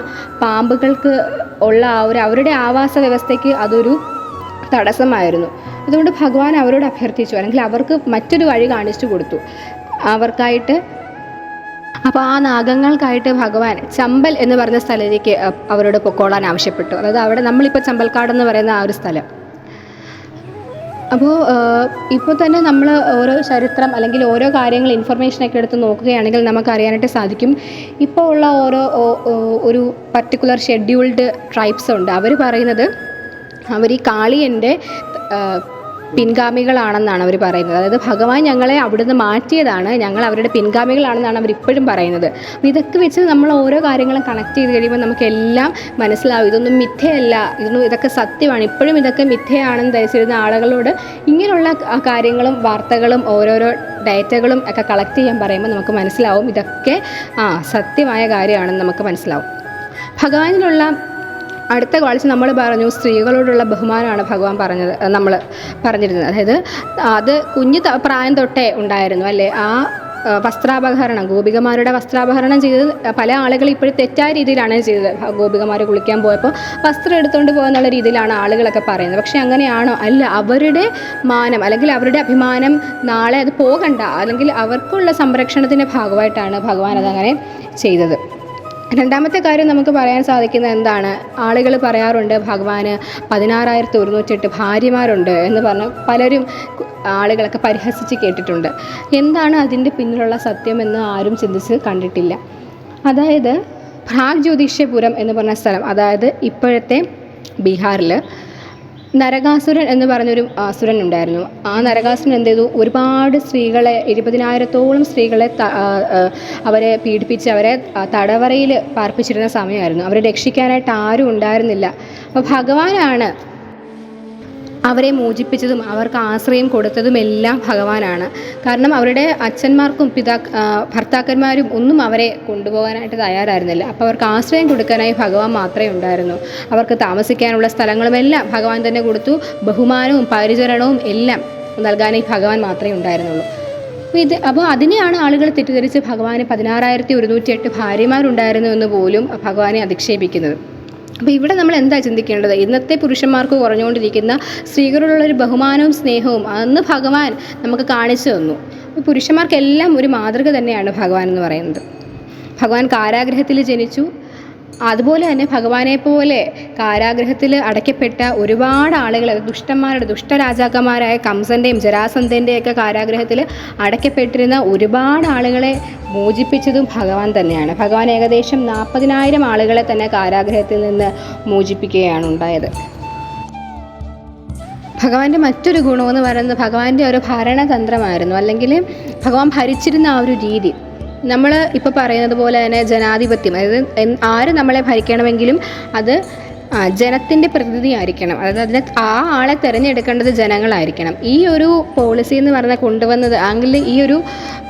S1: പാമ്പുകൾക്ക് ഉള്ള അവരുടെ ആവാസ വ്യവസ്ഥയ്ക്ക് അതൊരു തടസ്സമായിരുന്നു. അതുകൊണ്ട് ഭഗവാൻ അവരോട് അഭ്യർത്ഥിച്ചു, അല്ലെങ്കിൽ അവർക്ക് മറ്റൊരു വഴി കാണിച്ചു കൊടുത്തു അവർക്കായിട്ട്. അപ്പോൾ ആ നാഗങ്ങൾക്കായിട്ട് ഭഗവാൻ ചമ്പൽ എന്ന് പറയുന്ന സ്ഥലത്തേക്ക് അവരോട് പൊക്കോളാൻ ആവശ്യപ്പെട്ടു. അതായത് അവിടെ നമ്മളിപ്പോൾ ചമ്പൽക്കാടെന്ന് പറയുന്ന ആ ഒരു സ്ഥലം. അപ്പോൾ ഇപ്പോൾ തന്നെ നമ്മൾ ഓരോ ചരിത്രം അല്ലെങ്കിൽ ഓരോ കാര്യങ്ങൾ ഇൻഫർമേഷനൊക്കെ എടുത്ത് നോക്കുകയാണെങ്കിൽ നമുക്കറിയാനായിട്ട് സാധിക്കും. ഇപ്പോൾ ഉള്ള ഒരു പർട്ടിക്കുലർ ഷെഡ്യൂൾഡ് ട്രൈബ്സ് ഉണ്ട്. അവർ പറയുന്നത് അവർ ഈ കാളിയൻ്റെ പിൻഗാമികളാണെന്നാണ് അവർ പറയുന്നത്. അതായത് ഭഗവാൻ ഞങ്ങളെ അവിടുന്ന് മാറ്റിയതാണ്, ഞങ്ങൾ അവരുടെ പിൻഗാമികളാണെന്നാണ് അവരിപ്പോഴും പറയുന്നത്. അപ്പോൾ ഇതൊക്കെ വെച്ച് നമ്മൾ ഓരോ കാര്യങ്ങളും കണക്ട് ചെയ്ത് കഴിയുമ്പോൾ നമുക്കെല്ലാം മനസ്സിലാവും ഇതൊന്നും മിഥ്യയല്ല, ഇതൊക്കെ സത്യമാണ്. ഇപ്പോഴും ഇതൊക്കെ മിഥ്യയാണെന്ന് ധരിച്ചിരുന്ന ആളുകളോട് ഇങ്ങനെയുള്ള കാര്യങ്ങളും വാർത്തകളും ഓരോരോ ഡേറ്റകളും ഒക്കെ കളക്ട് ചെയ്യാൻ പറയുമ്പോൾ നമുക്ക് മനസ്സിലാവും ഇതൊക്കെ സത്യമായ കാര്യമാണെന്ന് നമുക്ക് മനസ്സിലാവും. ഭഗവാനിലുള്ള അടുത്ത കാഴ്ച നമ്മൾ പറഞ്ഞു സ്ത്രീകളോടുള്ള ബഹുമാനമാണ് ഭഗവാൻ നമ്മൾ പറഞ്ഞിരുന്നത്. അതായത് അത് കുഞ്ഞു പ്രായം തൊട്ടേ ഉണ്ടായിരുന്നു അല്ലേ. ആ വസ്ത്രാപഹരണം, ഗോപികമാരുടെ വസ്ത്രാപഹരണം ചെയ്തത് പല ആളുകൾ ഇപ്പോഴും തെറ്റായ രീതിയിലാണ് ചെയ്തത്. ഗോപികമാർ കുളിക്കാൻ പോയപ്പോൾ വസ്ത്രം എടുത്തുകൊണ്ട് പോകുന്നുള്ള രീതിയിലാണ് ആളുകളൊക്കെ പറയുന്നത്. പക്ഷെ അങ്ങനെയാണോ? അല്ല, അവരുടെ മാനം അല്ലെങ്കിൽ അവരുടെ അഭിമാനം നാളെ അത് പോകണ്ട, അല്ലെങ്കിൽ അവർക്കുള്ള സംരക്ഷണത്തിൻ്റെ ഭാഗമായിട്ടാണ് ഭഗവാൻ അതങ്ങനെ ചെയ്തത്. രണ്ടാമത്തെ കാര്യം നമുക്ക് പറയാൻ സാധിക്കുന്നത് എന്താണ്? ആളുകൾ പറയാറുണ്ട് ഭഗവാന് 16,108 ഭാര്യമാരുണ്ട് എന്ന് പറഞ്ഞ് പലരും ആളുകളൊക്കെ പരിഹസിച്ച് കേട്ടിട്ടുണ്ട്. എന്താണ് അതിൻ്റെ പിന്നിലുള്ള സത്യമെന്ന് ആരും ചിന്തിച്ച് കണ്ടിട്ടില്ല. അതായത് പ്രാഗ്ജ്യോതിഷപുരം എന്ന് പറഞ്ഞ സ്ഥലം, അതായത് ഇപ്പോഴത്തെ ബീഹാറിൽ നരകാസുരൻ എന്ന് പറഞ്ഞൊരു അസുരൻ ഉണ്ടായിരുന്നു. ആ നരകാസുരൻ എന്ത് ചെയ്തു? ഒരുപാട് സ്ത്രീകളെ, 20,000-ഓളം സ്ത്രീകളെ അവരെ പീഡിപ്പിച്ച് അവരെ തടവറയിൽ പാർപ്പിച്ചിരുന്ന സമയമായിരുന്നു. അവരെ രക്ഷിക്കാനായിട്ട് ആരും ഉണ്ടായിരുന്നില്ല. അപ്പോൾ ഭഗവാനാണ് അവരെ മോചിപ്പിച്ചതും അവർക്ക് ആശ്രയം കൊടുത്തതുമെല്ലാം ഭഗവാനാണ്. കാരണം അവരുടെ അച്ഛന്മാർക്കും ഭർത്താക്കന്മാരും ഒന്നും അവരെ കൊണ്ടുപോകാനായിട്ട് തയ്യാറായിരുന്നില്ല. അപ്പോൾ അവർക്ക് ആശ്രയം കൊടുക്കാനായി ഭഗവാൻ മാത്രമേ ഉണ്ടായിരുന്നു. അവർക്ക് താമസിക്കാനുള്ള സ്ഥലങ്ങളുമെല്ലാം ഭഗവാൻ തന്നെ കൊടുത്തു. ബഹുമാനവും പരിചരണവും എല്ലാം നൽകാനായി ഭഗവാൻ മാത്രമേ ഉണ്ടായിരുന്നുള്ളൂ. അപ്പോൾ അതിനെയാണ് ആളുകൾ തെറ്റിദ്ധരിച്ച് ഭഗവാന് 16,108 ഭാര്യമാരുണ്ടായിരുന്നു എന്ന് പോലും ഭഗവാനെ അധിക്ഷേപിക്കുന്നത്. അപ്പോൾ ഇവിടെ നമ്മൾ എന്താ ചിന്തിക്കേണ്ടത്? ഇന്നത്തെ പുരുഷന്മാർക്ക് കുറഞ്ഞുകൊണ്ടിരിക്കുന്ന സ്ത്രീകളോടുള്ളൊരു ബഹുമാനവും സ്നേഹവും അന്ന് ഭഗവാൻ നമുക്ക് കാണിച്ചു തന്നു. പുരുഷന്മാർക്കെല്ലാം ഒരു മാതൃക തന്നെയാണ് ഭഗവാൻ എന്ന് പറയുന്നത്. ഭഗവാൻ കാരാഗൃഹത്തിൽ ജനിച്ചു. അതുപോലെ തന്നെ ഭഗവാനെ പോലെ കാരാഗൃഹത്തിൽ അടയ്ക്കപ്പെട്ട ഒരുപാട് ആളുകൾ, ദുഷ്ടരാജാക്കന്മാരായ കംസൻ്റെയും ജരാസന്ധൻ്റെയൊക്കെ കാരാഗൃഹത്തിൽ അടയ്ക്കപ്പെട്ടിരുന്ന ഒരുപാട് ആളുകളെ മോചിപ്പിച്ചതും ഭഗവാൻ തന്നെയാണ്. ഭഗവാൻ ഏകദേശം 40,000 ആളുകളെ തന്നെ കാരാഗൃഹത്തിൽ നിന്ന് മോചിപ്പിക്കുകയാണ് ഉണ്ടായത്. ഭഗവാന്റെ മറ്റൊരു ഗുണമെന്ന് പറയുന്നത് ഭഗവാന്റെ ഒരു ഭരണതന്ത്രമായിരുന്നു, അല്ലെങ്കിൽ ഭഗവാൻ ഭരിച്ചിരുന്ന ആ ഒരു രീതി. നമ്മൾ ഇപ്പോൾ പറയുന്നത് പോലെ തന്നെ ജനാധിപത്യം, അതായത് ആര് നമ്മളെ ഭരിക്കണമെങ്കിലും അത് ജനത്തിൻ്റെ പ്രതിനിധിയായിരിക്കണം. അതായത് ആ ആളെ തിരഞ്ഞെടുക്കേണ്ടത് ജനങ്ങളായിരിക്കണം. ഈ ഒരു പോളിസി എന്ന് പറഞ്ഞാൽ കൊണ്ടുവന്നത്, അല്ലെങ്കിൽ ഈ ഒരു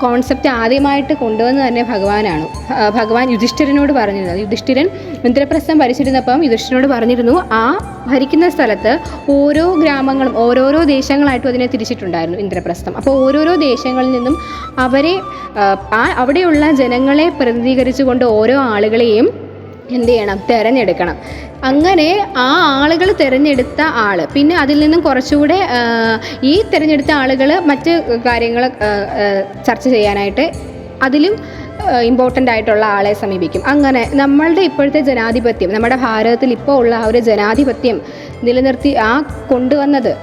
S1: കോൺസെപ്റ്റ് ആദ്യമായിട്ട് കൊണ്ടുവന്നത് തന്നെ ഭഗവാനാണ്. ഭഗവാൻ യുധിഷ്ഠിരനോട് പറഞ്ഞിരുന്നത്, യുധിഷ്ഠിരൻ ഇന്ദ്രപ്രസ്ഥം ഭരിച്ചിരുന്നപ്പം യുധിഷ്ഠിരനോട് പറഞ്ഞിരുന്നു, ആ ഭരിക്കുന്ന സ്ഥലത്ത് ഓരോ ഗ്രാമങ്ങളും ഓരോരോ ദേശങ്ങളായിട്ടും അതിനെ തിരിച്ചിട്ടുണ്ടായിരുന്നു ഇന്ദ്രപ്രസ്ഥം. അപ്പോൾ ഓരോരോ ദേശങ്ങളിൽ നിന്നും അവിടെയുള്ള ജനങ്ങളെ പ്രതിനിധീകരിച്ചുകൊണ്ട് ഓരോ ആളുകളെയും എന്ത് ചെയ്യണം? തിരഞ്ഞെടുക്കണം. അങ്ങനെ ആ ആളുകൾ തിരഞ്ഞെടുത്ത ആൾ, പിന്നെ അതിൽ നിന്നും കുറച്ചുകൂടെ ഈ തിരഞ്ഞെടുത്ത ആളുകൾ മറ്റ് കാര്യങ്ങൾ ചർച്ച ചെയ്യാനായിട്ട് അതിലും ഇമ്പോർട്ടൻ്റ് ആയിട്ടുള്ള ആളെ സമീപിക്കും. അങ്ങനെ നമ്മളുടെ ഇപ്പോഴത്തെ ജനാധിപത്യം, നമ്മുടെ ഭാരതത്തിൽ ഇപ്പോൾ ഉള്ള ആ ഒരു ജനാധിപത്യം നിലനിർത്തി കൊണ്ടുവന്നത്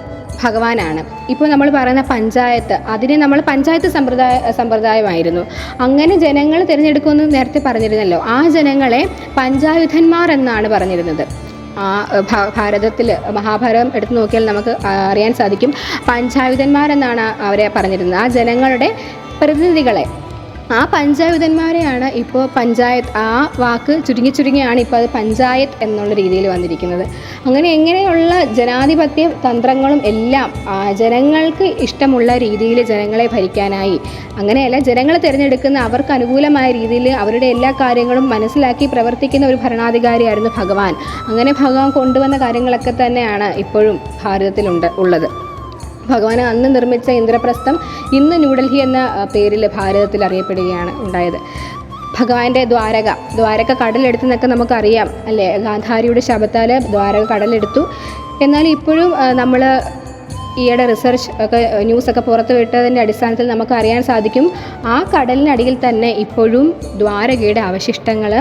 S1: ഭഗവാനാണ്. ഇപ്പോൾ നമ്മൾ പറയുന്ന പഞ്ചായത്ത്, അതിനെ നമ്മൾ പഞ്ചായത്ത് സമ്പ്രദായമായിരുന്നു. അങ്ങനെ ജനങ്ങൾ തിരഞ്ഞെടുക്കുമെന്ന് നേരത്തെ പറഞ്ഞിരുന്നല്ലോ. ആ ജനങ്ങളെ പഞ്ചായുധന്മാർ എന്നാണ് പറഞ്ഞിരുന്നത്. ഭാരതത്തിൽ മഹാഭാരതം എടുത്തു നോക്കിയാൽ നമുക്ക് അറിയാൻ സാധിക്കും. പഞ്ചായുധന്മാരെന്നാണ് അവരെ പറഞ്ഞിരുന്നത്. ആ ജനങ്ങളുടെ പ്രതിനിധികളെ, ആ പഞ്ചായുധന്മാരെയാണ് ഇപ്പോൾ പഞ്ചായത്ത്, ആ വാക്ക് ചുരുങ്ങിയാണ് ഇപ്പോൾ അത് പഞ്ചായത്ത് എന്നുള്ള രീതിയിൽ വന്നിരിക്കുന്നത്. അങ്ങനെ എങ്ങനെയുള്ള ജനാധിപത്യ തന്ത്രങ്ങളും എല്ലാം ജനങ്ങൾക്ക് ഇഷ്ടമുള്ള രീതിയിൽ ജനങ്ങളെ ഭരിക്കാനായി, അങ്ങനെയല്ല, ജനങ്ങൾ തിരഞ്ഞെടുക്കുന്ന അവർക്ക് അനുകൂലമായ രീതിയിൽ അവരുടെ എല്ലാ കാര്യങ്ങളും മനസ്സിലാക്കി പ്രവർത്തിക്കുന്ന ഒരു ഭരണാധികാരിയായിരുന്നു ഭഗവാൻ. അങ്ങനെ ഭഗവാൻ കൊണ്ടുവന്ന കാര്യങ്ങളൊക്കെ തന്നെയാണ് ഇപ്പോഴും ഭാരതത്തിലുള്ളത്. ഭഗവാൻ അന്ന് നിർമ്മിച്ച ഇന്ദ്രപ്രസ്ഥം ഇന്ന് ന്യൂഡൽഹി എന്ന പേരിൽ ഭാരതത്തിൽ അറിയപ്പെടുകയാണ് ഉണ്ടായത്. ഭഗവാന്റെ ദ്വാരക കടലെടുത്തെന്നൊക്കെ നമുക്കറിയാം അല്ലേ. ഗാന്ധാരിയുടെ ശപത്താൽ ദ്വാരക കടലെടുത്തു. എന്നാൽ ഇപ്പോഴും നമ്മൾ ഈയിടെ റിസർച്ച് ഒക്കെ ന്യൂസൊക്കെ പുറത്തു വിട്ടതിൻ്റെ അടിസ്ഥാനത്തിൽ നമുക്ക് അറിയാൻ സാധിക്കും, ആ കടലിനടിയിൽ തന്നെ ഇപ്പോഴും ദ്വാരകയുടെ അവശിഷ്ടങ്ങൾ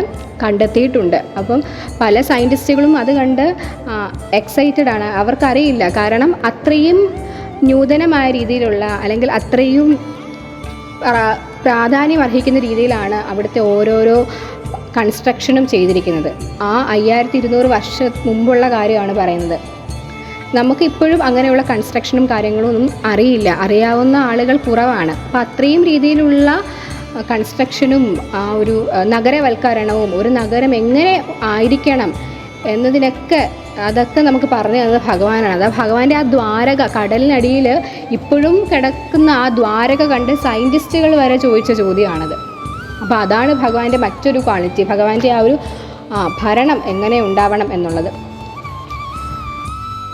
S1: കണ്ടെത്തിയിട്ടുണ്ട്. അപ്പം പല സയൻറ്റിസ്റ്റുകളും അത് കണ്ട് എക്സൈറ്റഡ് ആണ്. അവർക്കറിയില്ല, കാരണം അത്രയും നൂതനമായ രീതിയിലുള്ള, അല്ലെങ്കിൽ അത്രയും പ്രാധാന്യം അർഹിക്കുന്ന രീതിയിലാണ് അവിടുത്തെ ഓരോരോ കൺസ്ട്രക്ഷനും ചെയ്തിരിക്കുന്നത്. ആ 5200 വർഷം മുമ്പുള്ള കാര്യമാണ് പറയുന്നത്. നമുക്കിപ്പോഴും അങ്ങനെയുള്ള കൺസ്ട്രക്ഷനും കാര്യങ്ങളും ഒന്നും അറിയില്ല, അറിയാവുന്ന ആളുകൾ കുറവാണ്. അപ്പോൾ അത്രയും രീതിയിലുള്ള കൺസ്ട്രക്ഷനും ആ ഒരു നഗരവൽക്കരണവും, ഒരു നഗരം എങ്ങനെ ആയിരിക്കണം എന്നതിനൊക്കെ അതൊക്കെ നമുക്ക് പറഞ്ഞു തന്നത് ഭഗവാനാണ്. അത് ഭഗവാന്റെ ആ ദ്വാരക, കടലിനടിയിൽ ഇപ്പോഴും കിടക്കുന്ന ആ ദ്വാരക കണ്ട് സയൻറ്റിസ്റ്റുകൾ വരെ ചോദിച്ച ചോദ്യമാണത്. അപ്പോൾ അതാണ് ഭഗവാന്റെ മറ്റൊരു ക്വാളിറ്റി, ഭഗവാന്റെ ആ ഒരു ഭരണം എങ്ങനെ ഉണ്ടാവണം എന്നുള്ളത്.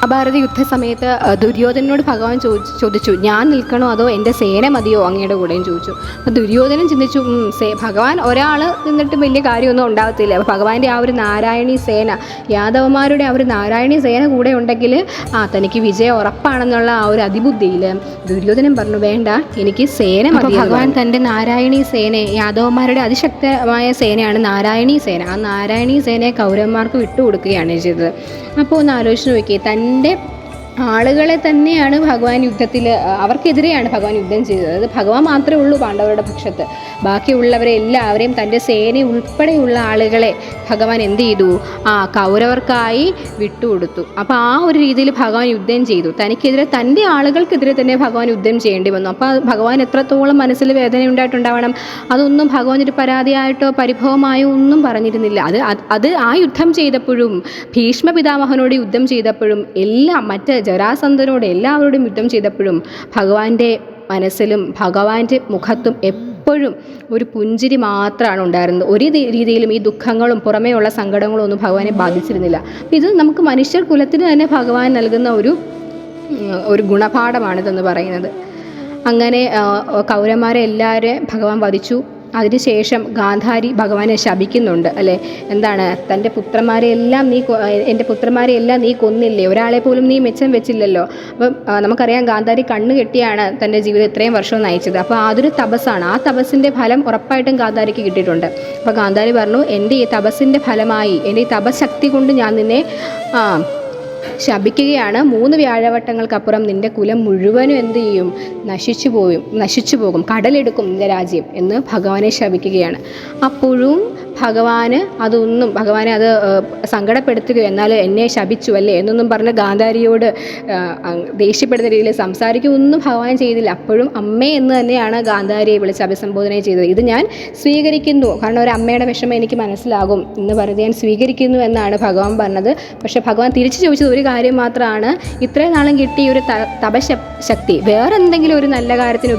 S1: മഹാഭാരത യുദ്ധസമയത്ത് ദുര്യോധനോട് ഭഗവാൻ ചോദിച്ചു ഞാൻ നിൽക്കണോ അതോ എൻ്റെ സേന മതിയോ അങ്ങയുടെ കൂടെയും ചോദിച്ചു. അപ്പോൾ ദുര്യോധനൻ ചിന്തിച്ചു ഭഗവാൻ ഒരാൾ നിന്നിട്ട് വലിയ കാര്യമൊന്നും ഉണ്ടാകത്തില്ല. അപ്പോൾ ഭഗവാന്റെ ആ ഒരു നാരായണീ സേന, യാദവന്മാരുടെ ആ ഒരു നാരായണീ സേന കൂടെ ഉണ്ടെങ്കിൽ തനിക്ക് വിജയം ഉറപ്പാണെന്നുള്ള ആ ഒരു അതിബുദ്ധിയിൽ ദുര്യോധനൻ പറഞ്ഞു വേണ്ട എനിക്ക് സേന മതി. ഭഗവാൻ തൻ്റെ നാരായണീ സേനയെ, യാദവന്മാരുടെ അതിശക്തമായ സേനയാണ് നാരായണീ സേന, ആ നാരായണീ സേനയെ കൗരവന്മാർക്ക് വിട്ടുകൊടുക്കുകയാണ് ചെയ്തത്. അപ്പോൾ ഒന്ന് ആലോചിച്ച് നോക്കിയേ, തൻ്റെ ആളുകളെ തന്നെയാണ് ഭഗവാൻ യുദ്ധത്തിൽ, അവർക്കെതിരെയാണ് ഭഗവാൻ യുദ്ധം ചെയ്തത്. അത് ഭഗവാൻ മാത്രമേ ഉള്ളൂ പാണ്ഡവരുടെ പക്ഷത്ത്. ബാക്കിയുള്ളവരെ എല്ലാവരെയും തൻ്റെ സേന ഉൾപ്പെടെയുള്ള ആളുകളെ ഭഗവാൻ എന്ത് ചെയ്തു? കൗരവർക്കായി വിട്ടുകൊടുത്തു. അപ്പോൾ ആ ഒരു രീതിയിൽ ഭഗവാൻ യുദ്ധം ചെയ്തു. തനിക്കെതിരെ, തൻ്റെ ആളുകൾക്കെതിരെ തന്നെ ഭഗവാൻ യുദ്ധം ചെയ്യേണ്ടി വന്നു. അപ്പോൾ ഭഗവാൻ എത്രത്തോളം മനസ്സിൽ വേദന ഉണ്ടായിട്ടുണ്ടാവണം. അതൊന്നും ഭഗവാൻ ഒരു പരാതിയായിട്ടോ പരിഭവമായോ ഒന്നും പറഞ്ഞിരുന്നില്ല. അത് ആ യുദ്ധം ചെയ്തപ്പോഴും, ഭീഷ്മ പിതാമഹനോട് യുദ്ധം ചെയ്തപ്പോഴും, എല്ലാം മറ്റ് ജരാസന്ധനോട് എല്ലാവരോടും യുദ്ധം ചെയ്തപ്പോഴും ഭഗവാന്റെ മനസ്സിലും ഭഗവാന്റെ മുഖത്തും എപ്പോഴും ഒരു പുഞ്ചിരി മാത്രമാണ് ഉണ്ടായിരുന്നത്. ഒരു രീതിയിലും ഈ ദുഃഖങ്ങളും പുറമേയുള്ള സങ്കടങ്ങളും ഒന്നും ഭഗവാനെ ബാധിച്ചിരുന്നില്ല. ഇത് നമുക്ക് മനുഷ്യർ കുലത്തിന് തന്നെ ഭഗവാൻ നൽകുന്ന ഒരു ഗുണപാഠമാണിതെന്ന് പറയുന്നത്. അങ്ങനെ കൗരവന്മാരെ എല്ലാവരെയും ഭഗവാൻ വധിച്ചു. അതിനുശേഷം ഗാന്ധാരി ഭഗവാനെ ശപിക്കുന്നുണ്ട് അല്ലേ. എന്താണ്? തൻ്റെ പുത്രന്മാരെയെല്ലാം എൻ്റെ പുത്രന്മാരെയെല്ലാം നീ കൊന്നില്ലേ, ഒരാളെ പോലും നീ മെച്ചം വെച്ചില്ലല്ലോ. അപ്പം നമുക്കറിയാം ഗാന്ധാരി കണ്ണ് കെട്ടിയാണ് തൻ്റെ ജീവിതം ഇത്രയും വർഷം നയിച്ചത്. അപ്പോൾ അതൊരു തപസ്സാണ്. ആ തപസ്സിൻ്റെ ഫലം ഉറപ്പായിട്ടും ഗാന്ധാരിക്ക് കിട്ടിയിട്ടുണ്ട്. അപ്പോൾ ഗാന്ധാരി പറഞ്ഞു എൻ്റെ ഈ തപസ്സിൻ്റെ ഫലമായി, എൻ്റെ ഈ തപശക്തി കൊണ്ട് ഞാൻ നിന്നെ ശപിക്കുകയാണ്. 3 വ്യാഴവട്ടങ്ങൾക്കപ്പുറം നിൻ്റെ കുലം മുഴുവനും എന്ത് ചെയ്യും? നശിച്ചു പോകും, കടലെടുക്കും നിൻ്റെ രാജ്യം എന്ന് ഭഗവാനെ ശപിക്കുകയാണ്. അപ്പോഴും ഭഗവാനെ അത് സങ്കടപ്പെടുത്തുകയോ എന്നാൽ എന്നെ ശപിച്ചു അല്ലേ എന്നൊന്നും പറഞ്ഞ് ഗാന്ധാരിയോട് ദേഷ്യപ്പെടുന്ന രീതിയിൽ സംസാരിക്കുകയൊന്നും ഭഗവാൻ ചെയ്തില്ല. അപ്പോഴും അമ്മേ എന്ന് തന്നെയാണ് ഗാന്ധാരിയെ വിളിച്ച് അഭിസംബോധന ചെയ്തത്. ഇത് ഞാൻ സ്വീകരിക്കുന്നു, കാരണം ഒരു അമ്മയുടെ വിഷമം എനിക്ക് മനസ്സിലാകും എന്ന് പറഞ്ഞ് ഞാൻ സ്വീകരിക്കുന്നു എന്നാണ് ഭഗവാൻ പറഞ്ഞത്. പക്ഷേ ഭഗവാൻ തിരിച്ചു ചോദിച്ചത് ഒരു കാര്യം മാത്രമാണ്, ഇത്രയും നാളും കിട്ടിയ ഒരു തപശക്തി വേറെ എന്തെങ്കിലും ഒരു നല്ല കാര്യത്തിന്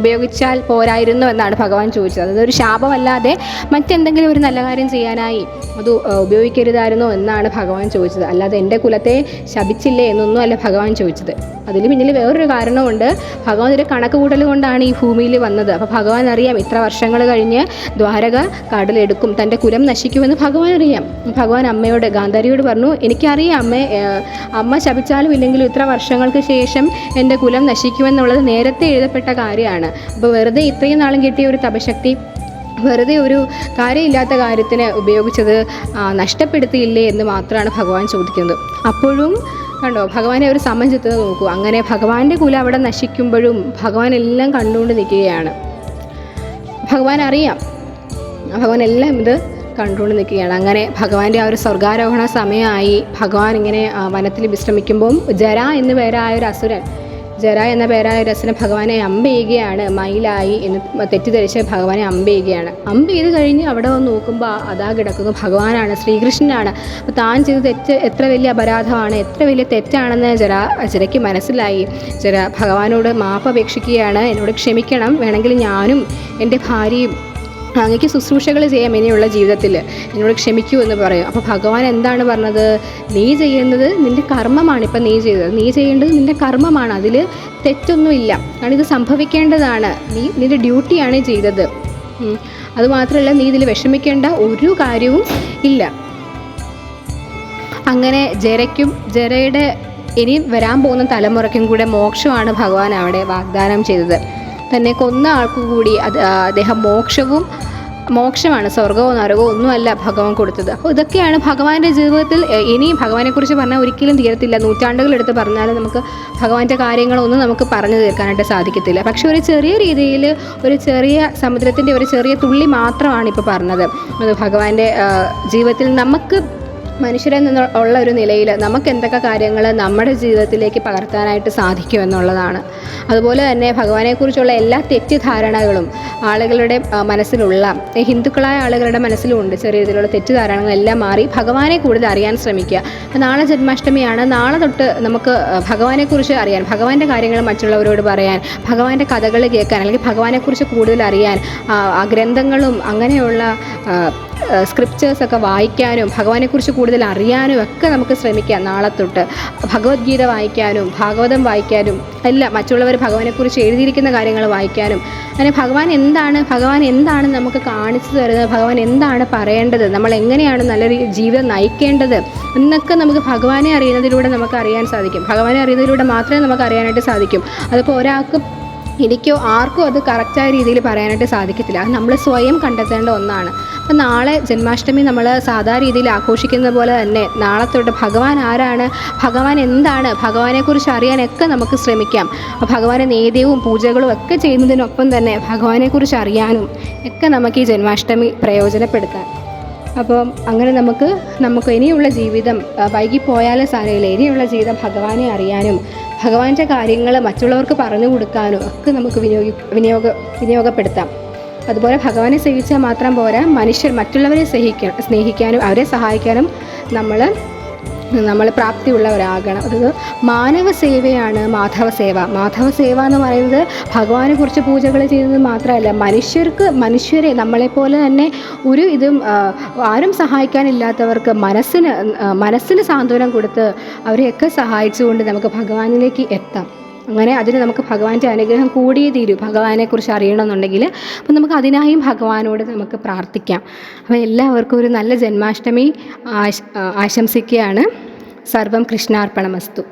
S1: ഉപയോഗിച്ചാൽ പോരായിരുന്നു എന്നാണ് ഭഗവാൻ ചോദിച്ചത്. അതൊരു ശാപമല്ലാതെ മറ്റെന്തെങ്കിലും ഒരു നല്ല കാര്യം ചെയ്യാനായി അത് ഉപയോഗിക്കരുതായിരുന്നോ എന്നാണ് ഭഗവാൻ ചോദിച്ചത്. അല്ലാതെ എൻ്റെ കുലത്തെ ശപിച്ചില്ലേ എന്നൊന്നും അല്ല ഭഗവാൻ ചോദിച്ചത്. അതിന് പിന്നിൽ വേറൊരു കാരണമുണ്ട്. ഭഗവാൻ ഒരു കണക്ക് കൂട്ടൽ കൊണ്ടാണ് ഈ ഭൂമിയിൽ വന്നത്. അപ്പോൾ ഭഗവാൻ അറിയാം ഇത്ര വർഷങ്ങൾ കഴിഞ്ഞ് ദ്വാരക കടലെടുക്കും, തൻ്റെ കുലം നശിക്കുമെന്ന് ഭഗവാൻ അറിയാം. ഭഗവാൻ അമ്മയോട്, ഗാന്ധാരിയോട് പറഞ്ഞു എനിക്കറിയാം അമ്മ ശപിച്ചാലും ഇല്ലെങ്കിലും ഇത്ര വർഷങ്ങൾക്ക് ശേഷം എൻ്റെ കുലം നശിക്കുമെന്നുള്ളത് നേരത്തെ എഴുതപ്പെട്ട കാര്യമാണ്. അപ്പോൾ വെറുതെ ഇത്രയും നാളും കിട്ടിയ ഒരു തപശക്തി വെറുതെ ഒരു കാര്യമില്ലാത്ത കാര്യത്തിന് ഉപയോഗിച്ചത് നഷ്ടപ്പെടുത്തിയില്ലേ എന്ന് മാത്രമാണ് ഭഗവാൻ ചോദിക്കുന്നത്. അപ്പോഴും കണ്ടോ ഭഗവാനെ അവർ സമഞ്ചിത്തത് നോക്കൂ. അങ്ങനെ ഭഗവാന്റെ കുലം അവിടെ നശിക്കുമ്പോഴും ഭഗവാൻ എല്ലാം കണ്ടുകൊണ്ട് നിൽക്കുകയാണ്. ഭഗവാൻ അറിയാം, ഭഗവാൻ എല്ലാം ഇത് കണ്ടുകൊണ്ട് നിൽക്കുകയാണ്. അങ്ങനെ ഭഗവാന്റെ ആ ഒരു സ്വർഗാരോഹണ സമയമായി. ഭഗവാൻ ഇങ്ങനെ വനത്തിൽ വിശ്രമിക്കുമ്പം ജര എന്ന പേരായ ഒരു അസുരൻ ഭഗവാനെ അമ്പ ചെയ്യുകയാണ്. മയിലായി എന്ന് തെറ്റിദ്ധരിച്ച് ഭഗവാനെ അമ്പ ചെയ്യുകയാണ്. അമ്പ ചെയ്ത് കഴിഞ്ഞ് അവിടെ വന്ന് നോക്കുമ്പോൾ അതാ കിടക്കുന്നു ഭഗവാനാണ്, ശ്രീകൃഷ്ണനാണ്. അപ്പോൾ താൻ ചെയ്ത തെറ്റ് എത്ര വലിയ അപരാധമാണ്, എത്ര വലിയ തെറ്റാണെന്ന് ജരയ്ക്ക് മനസ്സിലായി. ജര ഭഗവാനോട് മാപ്പ് അപേക്ഷിക്കുകയാണ്, എന്നോട് ക്ഷമിക്കണം, വേണമെങ്കിൽ ഞാനും എൻ്റെ ഭാര്യയും അങ്ങേക്ക് ശുശ്രൂഷകൾ ചെയ്യാം ഇനിയുള്ള ജീവിതത്തിൽ, എന്നോട് ക്ഷമിക്കൂ എന്ന് പറയും. അപ്പോൾ ഭഗവാൻ എന്താണ് പറഞ്ഞത്? നീ ചെയ്യുന്നത് നിൻ്റെ കർമ്മമാണ്. ഇപ്പം നീ ചെയ്യേണ്ടത് നിൻ്റെ കർമ്മമാണ്, അതിൽ തെറ്റൊന്നുമില്ല. കാരണം ഇത് സംഭവിക്കേണ്ടതാണ്, നിൻ്റെ ഡ്യൂട്ടിയാണ് ചെയ്തത്. അതുമാത്രമല്ല നീ ഇതിൽ വിഷമിക്കേണ്ട ഒരു കാര്യവും ഇല്ല. അങ്ങനെ ജരയുടെ ഇനി വരാൻ പോകുന്ന തലമുറയ്ക്കും കൂടെ മോക്ഷമാണ് ഭഗവാൻ അവിടെ വാഗ്ദാനം ചെയ്തത്. തന്നെ കൊന്ന ആൾക്കു കൂടി അദ്ദേഹം മോക്ഷമാണ്, സ്വർഗമോ നരകമോ ഒന്നുമല്ല ഭഗവാൻ കൊടുത്തത്. അപ്പോൾ ഇതൊക്കെയാണ് ഭഗവാന്റെ ജീവിതത്തിൽ. ഇനി ഭഗവാനെക്കുറിച്ച് പറഞ്ഞാൽ ഒരിക്കലും തീരത്തില്ല. നൂറ്റാണ്ടുകളെടുത്ത് പറഞ്ഞാലും നമുക്ക് ഭഗവാന്റെ കാര്യങ്ങളൊന്നും നമുക്ക് പറഞ്ഞു തീർക്കാനായിട്ട് സാധിക്കത്തില്ല. പക്ഷെ ഒരു ചെറിയ രീതിയിൽ, ഒരു ചെറിയ സമുദ്രത്തിൻ്റെ ഒരു ചെറിയ തുള്ളി മാത്രമാണ് ഇപ്പോൾ പറഞ്ഞത്. അത് ഭഗവാന്റെ ജീവിതത്തിൽ നമുക്ക് മനുഷ്യരിൽ നിന്നുള്ള ഒരു നിലയിൽ നമുക്ക് എന്തൊക്കെ കാര്യങ്ങൾ നമ്മുടെ ജീവിതത്തിലേക്ക് പകർത്താനായിട്ട് സാധിക്കുമെന്നുള്ളതാണ്. അതുപോലെ തന്നെ ഭഗവാനെക്കുറിച്ചുള്ള എല്ലാ തെറ്റിദ്ധാരണകളും ആളുകളുടെ മനസ്സിലുള്ള, ഹിന്ദുക്കളായ ആളുകളുടെ മനസ്സിലുമുണ്ട് ചെറിയ രീതിയിലുള്ള തെറ്റിദ്ധാരണകളെല്ലാം മാറി ഭഗവാനെ കൂടുതൽ അറിയാൻ ശ്രമിക്കുക. നാളെ ജന്മാഷ്ടമിയാണ്, നാളെ തൊട്ട് നമുക്ക് ഭഗവാനെക്കുറിച്ച് അറിയാൻ, ഭഗവാന്റെ കാര്യങ്ങൾ മറ്റുള്ളവരോട് പറയാൻ, ഭഗവാന്റെ കഥകൾ കേൾക്കാൻ, അല്ലെങ്കിൽ ഭഗവാനെക്കുറിച്ച് കൂടുതൽ അറിയാൻ ആ ഗ്രന്ഥങ്ങളും അങ്ങനെയുള്ള സ്ക്രിപ്റ്റേഴ്സൊക്കെ വായിക്കാനും ഭഗവാനെക്കുറിച്ച് കൂടുതൽ അറിയാനും ഒക്കെ നമുക്ക് ശ്രമിക്കാം. നാളെ തൊട്ട് ഭഗവത്ഗീത വായിക്കാനും ഭാഗവതം വായിക്കാനും എല്ലാം, മറ്റുള്ളവർ ഭഗവാനെക്കുറിച്ച് എഴുതിയിരിക്കുന്ന കാര്യങ്ങൾ വായിക്കാനും, അങ്ങനെ ഭഗവാൻ എന്താണ് നമുക്ക് കാണിച്ചു തരുന്നത്, ഭഗവാൻ എന്താണ് പറയേണ്ടത്, നമ്മൾ എങ്ങനെയാണ് നല്ലൊരു ജീവിതം നയിക്കേണ്ടത് എന്നൊക്കെ നമുക്ക് ഭഗവാനെ അറിയുന്നതിലൂടെ നമുക്ക് അറിയാൻ സാധിക്കും. ഭഗവാനെ അറിയുന്നതിലൂടെ മാത്രമേ നമുക്ക് അറിയാനായിട്ട് സാധിക്കും. അതിപ്പോൾ ഒരാൾക്ക് എനിക്കോ ആർക്കും അത് കറക്റ്റായ രീതിയിൽ പറയാനായിട്ട് സാധിക്കത്തില്ല. അത് നമ്മൾ സ്വയം കണ്ടെത്തേണ്ട ഒന്നാണ്. അപ്പം നാളെ ജന്മാഷ്ടമി നമ്മൾ സാധാ രീതിയിൽ ആഘോഷിക്കുന്ന പോലെ തന്നെ നാളെ തൊട്ട് ഭഗവാൻ ആരാണ്, ഭഗവാൻ എന്താണ്, ഭഗവാനെക്കുറിച്ച് അറിയാനൊക്കെ നമുക്ക് ശ്രമിക്കാം. ഭഗവാനെ നേദ്യവും പൂജകളും ഒക്കെ ചെയ്യുന്നതിനൊപ്പം തന്നെ ഭഗവാനെക്കുറിച്ച് അറിയാനും ഒക്കെ നമുക്ക് ഈ ജന്മാഷ്ടമി പ്രയോജനപ്പെടുത്താം. അപ്പം അങ്ങനെ നമുക്ക് ഇനിയുള്ള ജീവിതം വൈകിപ്പോയാലും സാരമില്ല, ഇനിയുള്ള ജീവിതം ഭഗവാനെ അറിയാനും ഭഗവാന്റെ കാര്യങ്ങൾ മറ്റുള്ളവർക്ക് പറഞ്ഞു കൊടുക്കാനും ഒക്കെ നമുക്ക് വിനിയോഗപ്പെടുത്താം. അതുപോലെ ഭഗവാനെ സേവിച്ചാൽ മാത്രം പോരാ, മറ്റുള്ളവരെ സ്നേഹിക്കാനും അവരെ സഹായിക്കാനും നമ്മൾ പ്രാപ്തിയുള്ളവരാകണം. അത് മാനവ സേവയാണ് മാധവ സേവ എന്ന് പറയുന്നത് ഭഗവാനെ കുറിച്ച് പൂജകൾ ചെയ്യുന്നത് മാത്രമല്ല, മനുഷ്യരെ നമ്മളെപ്പോലെ തന്നെ ഒരു ഇതും ആരും സഹായിക്കാനില്ലാത്തവർക്ക് മനസ്സിന് സാന്ത്വനം കൊടുത്ത് അവരെയൊക്കെ സഹായിച്ചുകൊണ്ട് നമുക്ക് ഭഗവാനിലേക്ക് എത്താം. അങ്ങനെ അതിന് നമുക്ക് ഭഗവാന്റെ അനുഗ്രഹം കൂടിയേ തീരൂ ഭഗവാനെക്കുറിച്ച് അറിയണമെന്നുണ്ടെങ്കിൽ. അപ്പം നമുക്ക് അതിനായും ഭഗവാനോട് നമുക്ക് പ്രാർത്ഥിക്കാം. അപ്പോൾ എല്ലാവർക്കും ഒരു നല്ല ജന്മാഷ്ടമി ആശംസിക്കുകയാണ്. സർവം കൃഷ്ണാർപ്പണമസ്തു.